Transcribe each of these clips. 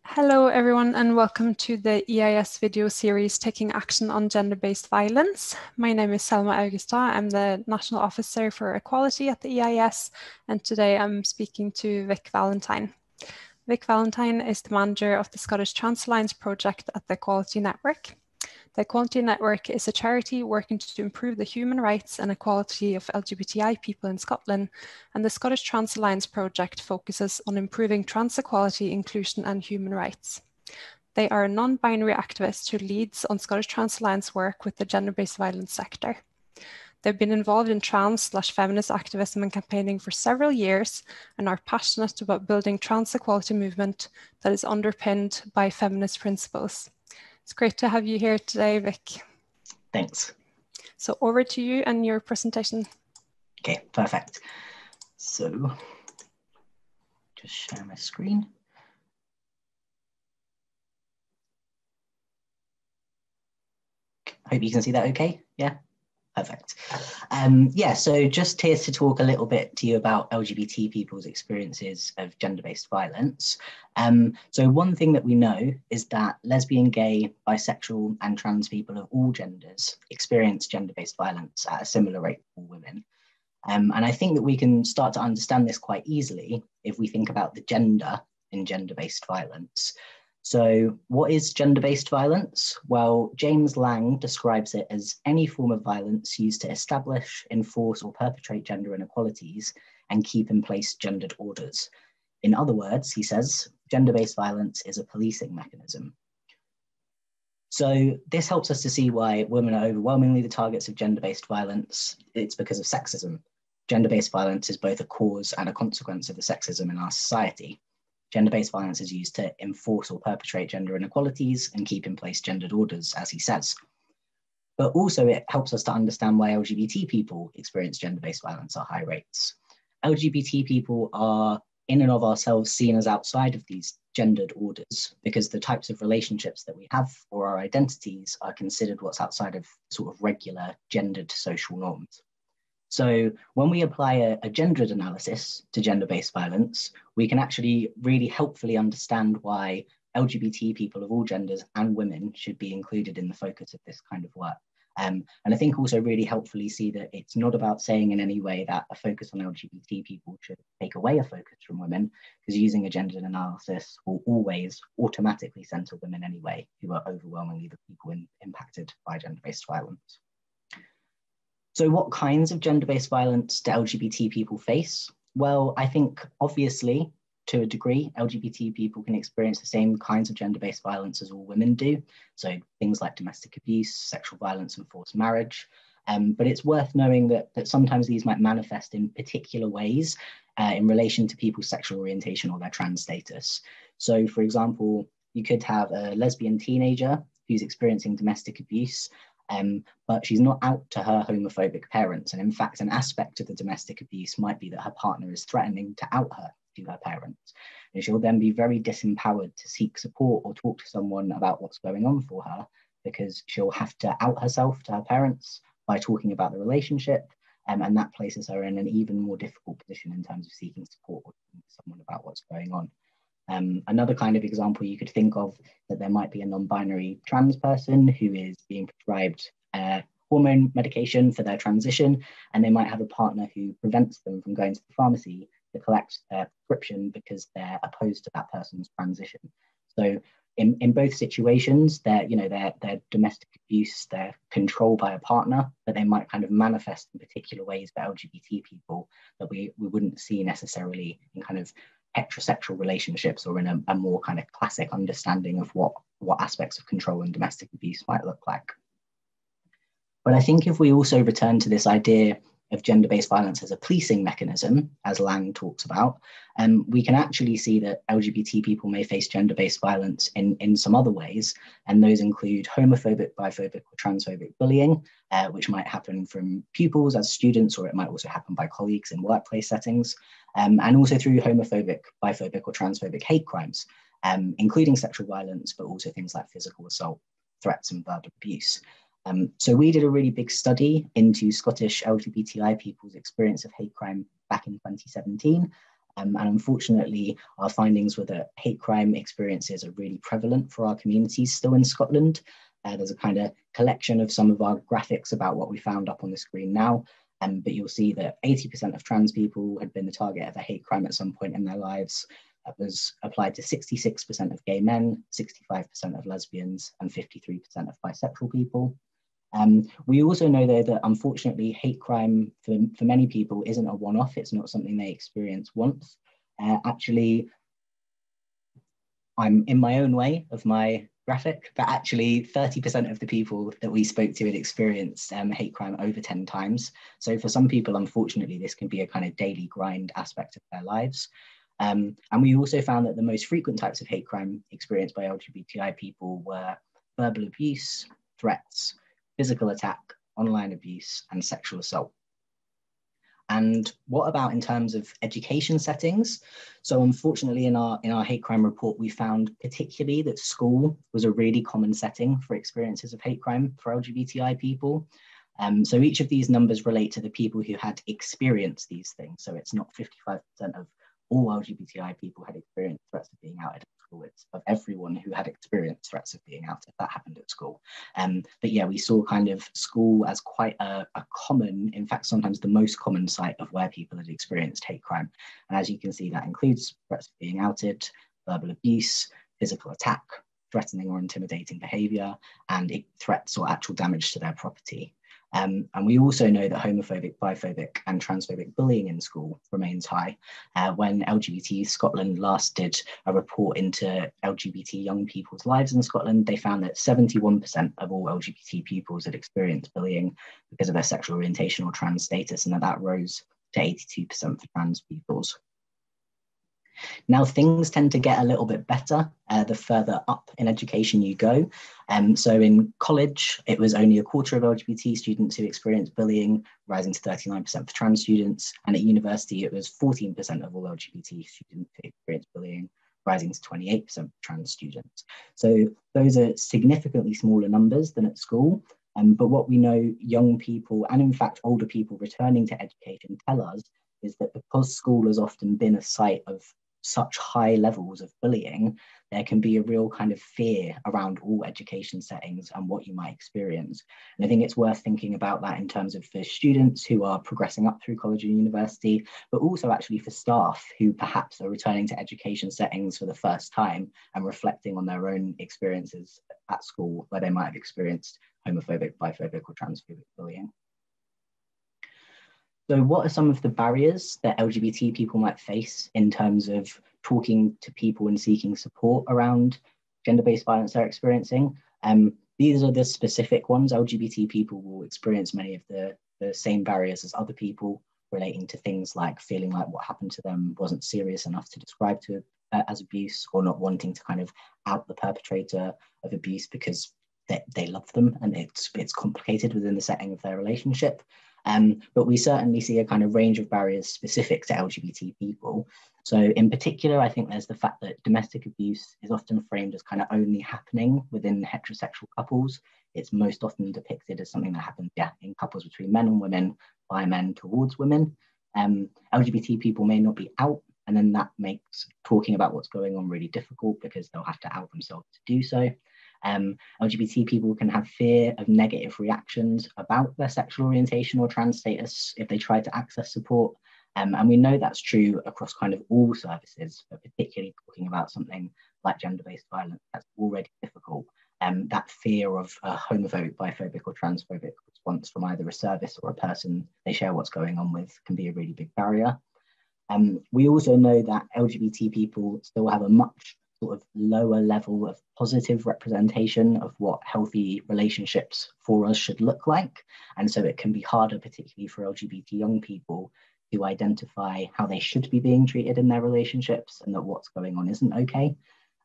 Hello everyone and welcome to the EIS video series Taking Action on Gender-Based Violence. My name is Selma Augusta. I'm the National Officer for Equality at the EIS, and today I'm speaking to Vic Valentine. Vic Valentine is the manager of the Scottish Trans Alliance project at the Equality Network. The Equality Network is a charity working to improve the human rights and equality of LGBTI people in Scotland, and the Scottish Trans Alliance project focuses on improving trans equality, inclusion and human rights. They are a non-binary activist who leads on Scottish Trans Alliance work with the gender-based violence sector. They've been involved in trans/feminist activism and campaigning for several years and are passionate about building trans equality movement that is underpinned by feminist principles. It's great to have you here today, Vic. Thanks. So over to you and your presentation. Okay, perfect. So just share my screen. Hope you can see that okay. Yeah, perfect. So just here to talk a little bit to you about LGBT people's experiences of gender-based violence. So one thing that we know is that lesbian, gay, bisexual and trans people of all genders experience gender-based violence at a similar rate for women. And I think that we can start to understand this quite easily if we think about the gender in gender-based violence. So what is gender-based violence? Well, James Lang describes it as any form of violence used to establish, enforce or perpetrate gender inequalities and keep in place gendered orders. In other words, he says, gender-based violence is a policing mechanism. So this helps us to see why women are overwhelmingly the targets of gender-based violence. It's because of sexism. Gender-based violence is both a cause and a consequence of the sexism in our society. Gender-based violence is used to enforce or perpetrate gender inequalities and keep in place gendered orders, as he says. But also it helps us to understand why LGBT people experience gender-based violence at high rates. LGBT people are in and of ourselves seen as outside of these gendered orders because the types of relationships that we have or our identities are considered what's outside of sort of regular gendered social norms. So when we apply a gendered analysis to gender-based violence, we can actually really helpfully understand why LGBT people of all genders and women should be included in the focus of this kind of work. And I think also really helpfully see that it's not about saying in any way that a focus on LGBT people should take away a focus from women, because using a gendered analysis will always automatically center women anyway, who are overwhelmingly the people impacted by gender-based violence. So what kinds of gender-based violence do LGBT people face? Well, I think obviously, to a degree, LGBT people can experience the same kinds of gender-based violence as all women do. So things like domestic abuse, sexual violence and forced marriage. But it's worth knowing that sometimes these might manifest in particular ways in relation to people's sexual orientation or their trans status. So for example, you could have a lesbian teenager who's experiencing domestic abuse, but she's not out to her homophobic parents. And in fact, an aspect of the domestic abuse might be that her partner is threatening to out her to her parents. And she'll then be very disempowered to seek support or talk to someone about what's going on for her, because she'll have to out herself to her parents by talking about the relationship. And that places her in an even more difficult position in terms of seeking support or talking to someone about what's going on. Another kind of example you could think of, that there might be a non-binary trans person who is being prescribed hormone medication for their transition, and they might have a partner who prevents them from going to the pharmacy to collect their prescription because they're opposed to that person's transition. So in both situations, they're domestic abuse, they're controlled by a partner, but they might kind of manifest in particular ways for LGBT people that we wouldn't see necessarily in kind of heterosexual relationships or in a more kind of classic understanding of what aspects of control and domestic abuse might look like. But I think if we also return to this idea of gender-based violence as a policing mechanism, as Lang talks about, we can actually see that LGBT people may face gender-based violence in some other ways, and those include homophobic, biphobic or transphobic bullying, which might happen from pupils as students, or it might also happen by colleagues in workplace settings, and also through homophobic, biphobic or transphobic hate crimes, including sexual violence, but also things like physical assault, threats and verbal abuse. So we did a really big study into Scottish LGBTI people's experience of hate crime back in 2017. And unfortunately, our findings were that hate crime experiences are really prevalent for our communities still in Scotland. There's a kind of collection of some of our graphics about what we found up on the screen now. But you'll see that 80% of trans people had been the target of a hate crime at some point in their lives. That was applied to 66% of gay men, 65% of lesbians, and 53% of bisexual people. We also know, though, that unfortunately hate crime for many people isn't a one-off. It's not something they experience once. Actually, I'm in my own way of my graphic, but actually 30% of the people that we spoke to had experienced hate crime over 10 times. So for some people, unfortunately, this can be a kind of daily grind aspect of their lives. And we also found that the most frequent types of hate crime experienced by LGBTI people were verbal abuse, threats, physical attack, online abuse, and sexual assault. And what about in terms of education settings? So unfortunately, in our hate crime report, we found particularly that school was a really common setting for experiences of hate crime for LGBTI people. So each of these numbers relate to the people who had experienced these things. So it's not 55% of all LGBTI people had experienced threats of being outed at school. It's of everyone who had experienced threats of being outed that happened at school. But yeah, we saw kind of school as quite a common, in fact, sometimes the most common site of where people had experienced hate crime. And as you can see, that includes threats of being outed, verbal abuse, physical attack, threatening or intimidating behavior, and threats or actual damage to their property. And we also know that homophobic, biphobic, and transphobic bullying in school remains high. When LGBT Scotland last did a report into LGBT young people's lives in Scotland, they found that 71% of all LGBT pupils had experienced bullying because of their sexual orientation or trans status, and that rose to 82% for trans pupils. Now, things tend to get a little bit better the further up in education you go. So in college, it was only a quarter of LGBT students who experienced bullying, rising to 39% for trans students. And at university, it was 14% of all LGBT students who experienced bullying, rising to 28% for trans students. So those are significantly smaller numbers than at school. But what we know young people, and in fact older people returning to education, tell us is that because school has often been a site of such high levels of bullying, there can be a real kind of fear around all education settings and what you might experience. And I think it's worth thinking about that in terms of for students who are progressing up through college and university, but also actually for staff who perhaps are returning to education settings for the first time and reflecting on their own experiences at school where they might have experienced homophobic, biphobic, or transphobic bullying. So what are some of the barriers that LGBT people might face in terms of talking to people and seeking support around gender-based violence they're experiencing? These are the specific ones. LGBT people will experience many of the same barriers as other people relating to things like feeling like what happened to them wasn't serious enough to describe to as abuse, or not wanting to kind of out the perpetrator of abuse because they love them and it's complicated within the setting of their relationship. But we certainly see a kind of range of barriers specific to LGBT people. So in particular, I think there's the fact that domestic abuse is often framed as kind of only happening within heterosexual couples. It's most often depicted as something that happens, in couples between men and women, by men towards women. LGBT people may not be out, and then that makes talking about what's going on really difficult because they'll have to out themselves to do so. LGBT people can have fear of negative reactions about their sexual orientation or trans status if they try to access support. And we know that's true across kind of all services, but particularly talking about something like gender-based violence that's already difficult. That fear of a homophobic, biphobic, or transphobic response from either a service or a person they share what's going on with can be a really big barrier. We also know that LGBT people still have a much sort of lower level of positive representation of what healthy relationships for us should look like. And so it can be harder, particularly for LGBT young people, to identify how they should be being treated in their relationships and that what's going on isn't okay.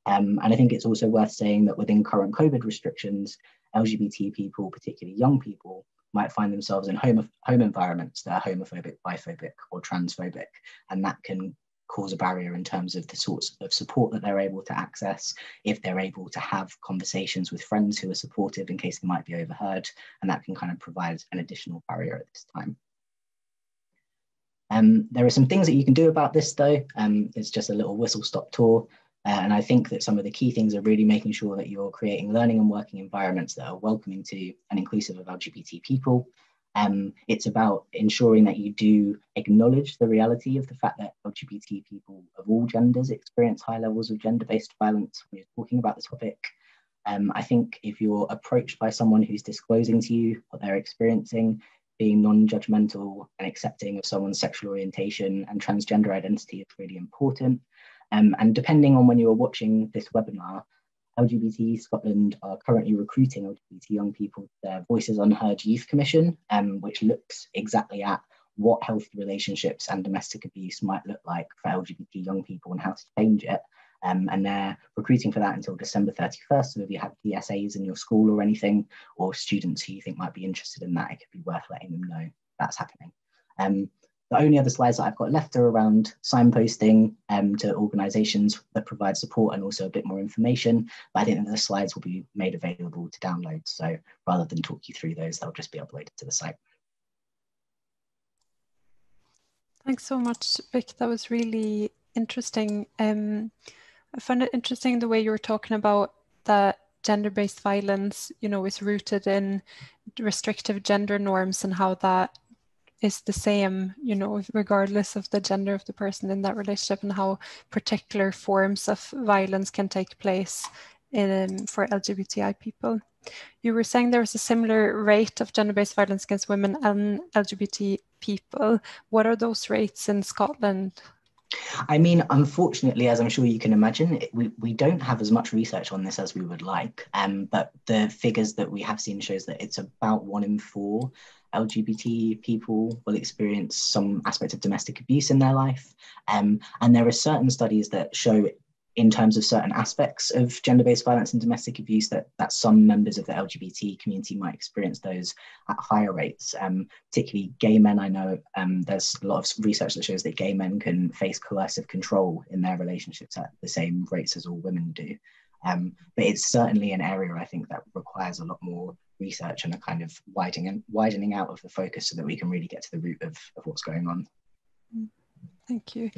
And I think it's also worth saying that within current COVID restrictions, LGBT people, particularly young people, might find themselves in home environments that are homophobic, biphobic, or transphobic, and that can cause a barrier in terms of the sorts of support that they're able to access, if they're able to have conversations with friends who are supportive in case they might be overheard, and that can kind of provide an additional barrier at this time. There are some things that you can do about this though. It's just a little whistle-stop tour. And I think that some of the key things are really making sure that you're creating learning and working environments that are welcoming to and inclusive of LGBT people. It's about ensuring that you do acknowledge the reality of the fact that LGBT people of all genders experience high levels of gender-based violence when you're talking about the topic. I think if you're approached by someone who's disclosing to you what they're experiencing, being non-judgmental and accepting of someone's sexual orientation and transgender identity is really important. And depending on when you are watching this webinar, LGBT Scotland are currently recruiting LGBT young people to their Voices Unheard Youth Commission, which looks exactly at what healthy relationships and domestic abuse might look like for LGBT young people and how to change it. And they're recruiting for that until December 31st. So if you have DSAs in your school or anything, or students who you think might be interested in that, it could be worth letting them know that's happening. The only other slides that I've got left are around signposting to organisations that provide support and also a bit more information. But I think that the slides will be made available to download. So rather than talk you through those, they'll just be uploaded to the site. Thanks so much, Vic. That was really interesting. I found it interesting the way you were talking about that gender-based violence, you know, is rooted in restrictive gender norms and how that is the same, you know, regardless of the gender of the person in that relationship, and how particular forms of violence can take place for LGBTI people. You were saying there was a similar rate of gender-based violence against women and LGBT people. What are those rates in Scotland? I mean, unfortunately, as I'm sure you can imagine, we don't have as much research on this as we would like, but the figures that we have seen shows that it's about 1 in 4 LGBT people will experience some aspect of domestic abuse in their life. And there are certain studies that show in terms of certain aspects of gender-based violence and domestic abuse that some members of the LGBT community might experience those at higher rates, particularly gay men. I know there's a lot of research that shows that gay men can face coercive control in their relationships at the same rates as all women do. But it's certainly an area I think that requires a lot more research and a kind of widening out of the focus so that we can really get to the root of what's going on. Thank you.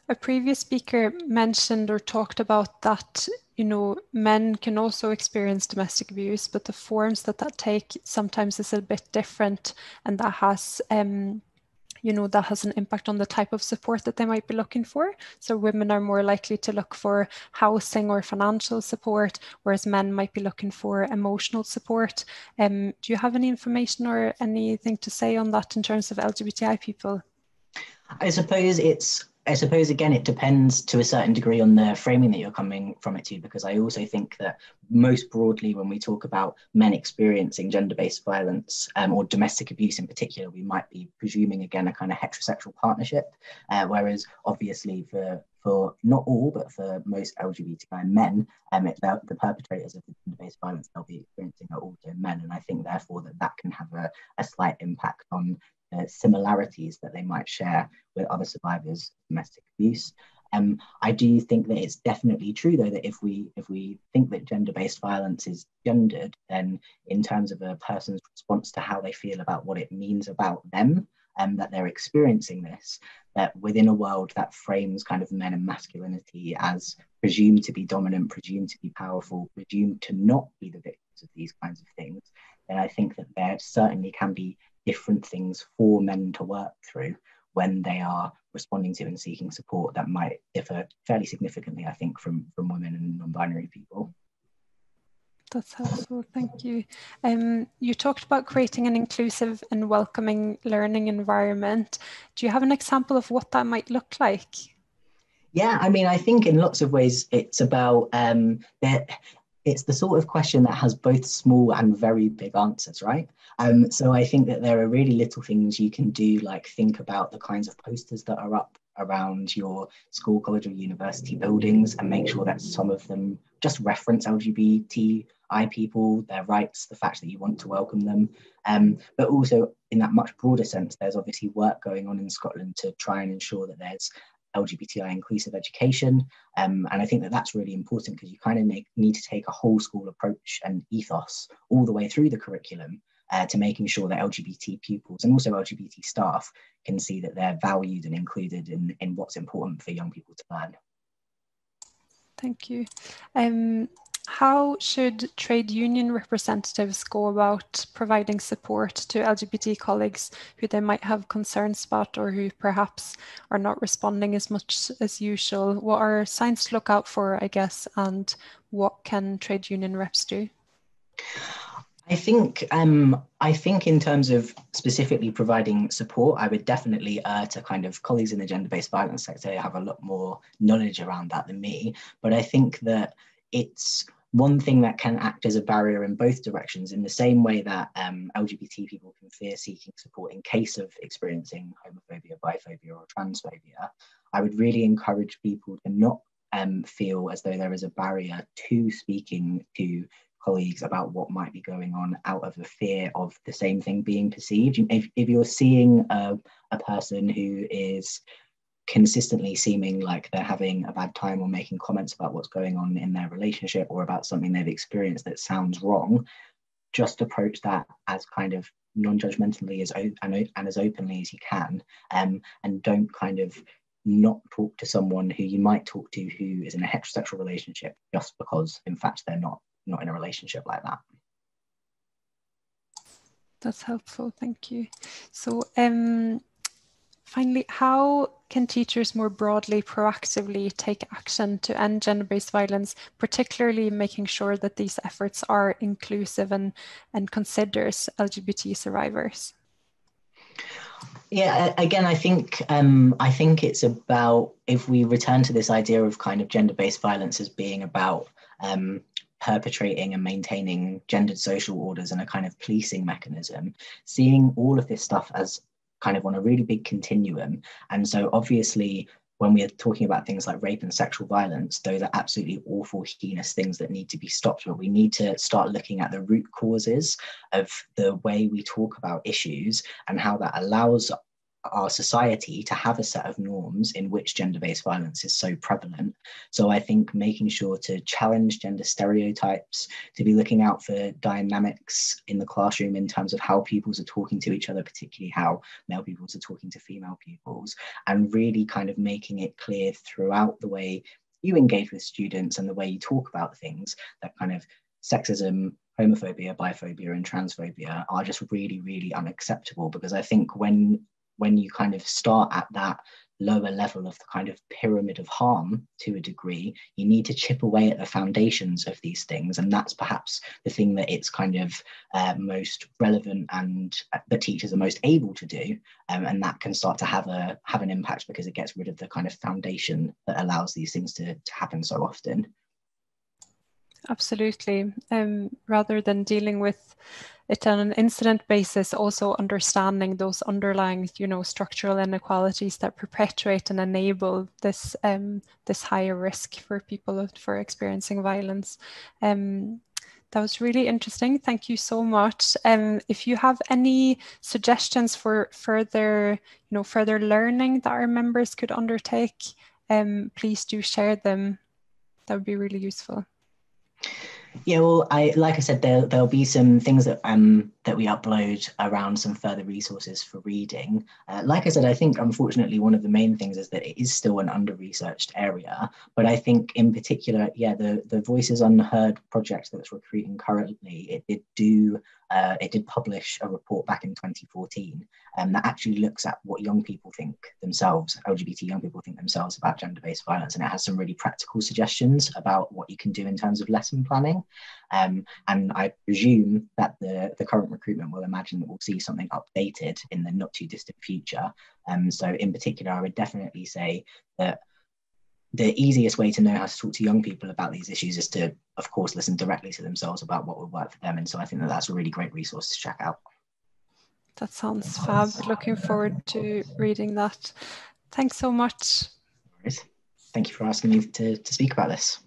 A previous speaker mentioned or talked about that, you know, men can also experience domestic abuse, but the forms that take sometimes is a bit different, and that has, you know, that has an impact on the type of support that they might be looking for. So women are more likely to look for housing or financial support, whereas men might be looking for emotional support. Do you have any information or anything to say on that in terms of LGBTI people? I suppose, again, it depends to a certain degree on the framing that you're coming from it to, because I also think that most broadly, when we talk about men experiencing gender-based violence or domestic abuse in particular, we might be presuming, again, a kind of heterosexual partnership, whereas obviously for not all, but for most LGBTI men, the perpetrators of the gender-based violence they'll be experiencing are also men. And I think, therefore, that can have a slight impact on similarities that they might share with other survivors of domestic abuse. I do think that it's definitely true, though, that if we think that gender-based violence is gendered, then in terms of a person's response to how they feel about what it means about them, that they're experiencing this, that within a world that frames kind of men and masculinity as presumed to be dominant, presumed to be powerful, presumed to not be the victims of these kinds of things, then I think that there certainly can be different things for men to work through when they are responding to and seeking support that might differ fairly significantly, I think, from women and non-binary people. That's helpful, thank you. You talked about creating an inclusive and welcoming learning environment. Do you have an example of what that might look like? Yeah, I mean, I think in lots of ways it's about it's the sort of question that has both small and very big answers, right? So I think that there are really little things you can do, like think about the kinds of posters that are up around your school, college, or university buildings and make sure that some of them just reference LGBTI people, their rights, the fact that you want to welcome them. But also in that much broader sense, there's obviously work going on in Scotland to try and ensure that there's LGBTI inclusive education. And I think that that's really important because you kind of need to take a whole school approach and ethos all the way through the curriculum to making sure that LGBT pupils and also LGBT staff can see that they're valued and included in what's important for young people to learn. Thank you. How should trade union representatives go about providing support to LGBT colleagues who they might have concerns about or who perhaps are not responding as much as usual? What are signs to look out for, I guess, and what can trade union reps do? I think in terms of specifically providing support, I would definitely to kind of colleagues in the gender-based violence sector have a lot more knowledge around that than me. But I think that it's one thing that can act as a barrier in both directions, in the same way that LGBT people can fear seeking support in case of experiencing homophobia, biphobia, or transphobia. I would really encourage people to not feel as though there is a barrier to speaking to colleagues about what might be going on out of a fear of the same thing being perceived. If you're seeing a person who is consistently seeming like they're having a bad time or making comments about what's going on in their relationship or about something they've experienced that sounds wrong, just approach that as kind of non-judgmentally and as openly as you can, and don't kind of not talk to someone who you might talk to who is in a heterosexual relationship just because in fact they're not in a relationship like that. That's helpful, thank you. So finally, how can teachers more broadly proactively take action to end gender-based violence, particularly making sure that these efforts are inclusive and considers LGBT survivors? Yeah, again, I think it's about, if we return to this idea of kind of gender-based violence as being about perpetrating and maintaining gendered social orders and a kind of policing mechanism, seeing all of this stuff as kind of on a really big continuum. And so obviously, when we are talking about things like rape and sexual violence, those are absolutely awful, heinous things that need to be stopped. But we need to start looking at the root causes of the way we talk about issues and how that allows our society to have a set of norms in which gender-based violence is so prevalent. So I think making sure to challenge gender stereotypes, to be looking out for dynamics in the classroom in terms of how pupils are talking to each other, particularly how male pupils are talking to female pupils, and really kind of making it clear throughout the way you engage with students and the way you talk about things that kind of sexism, homophobia, biphobia, and transphobia are just really, really unacceptable. Because I think when you kind of start at that lower level of the kind of pyramid of harm to a degree, you need to chip away at the foundations of these things. And that's perhaps the thing that it's kind of most relevant and that teachers are most able to do. And that can start to have an impact because it gets rid of the kind of foundation that allows these things to happen so often. Absolutely. Rather than dealing with it on an incident basis, also understanding those underlying, structural inequalities that perpetuate and enable this this higher risk for people for experiencing violence. That was really interesting. Thank you so much. If you have any suggestions for further learning that our members could undertake, please do share them. That would be really useful. Yeah, well, like I said, there'll be some things that we upload around some further resources for reading. Like I said, I think unfortunately one of the main things is that it is still an under-researched area. But I think in particular, yeah, the Voices Unheard project that's recruiting currently, it did publish a report back in 2014 that actually looks at what young people think themselves, LGBT young people think themselves about gender-based violence, and it has some really practical suggestions about what you can do in terms of lesson planning. And I presume that the current recruitment will imagine that we'll see something updated in the not too distant future. So in particular, I would definitely say that the easiest way to know how to talk to young people about these issues is to, of course, listen directly to themselves about what would work for them. And so I think that that's a really great resource to check out. That sounds fab. Looking forward to reading that. Thanks so much. Thank you for asking me to speak about this.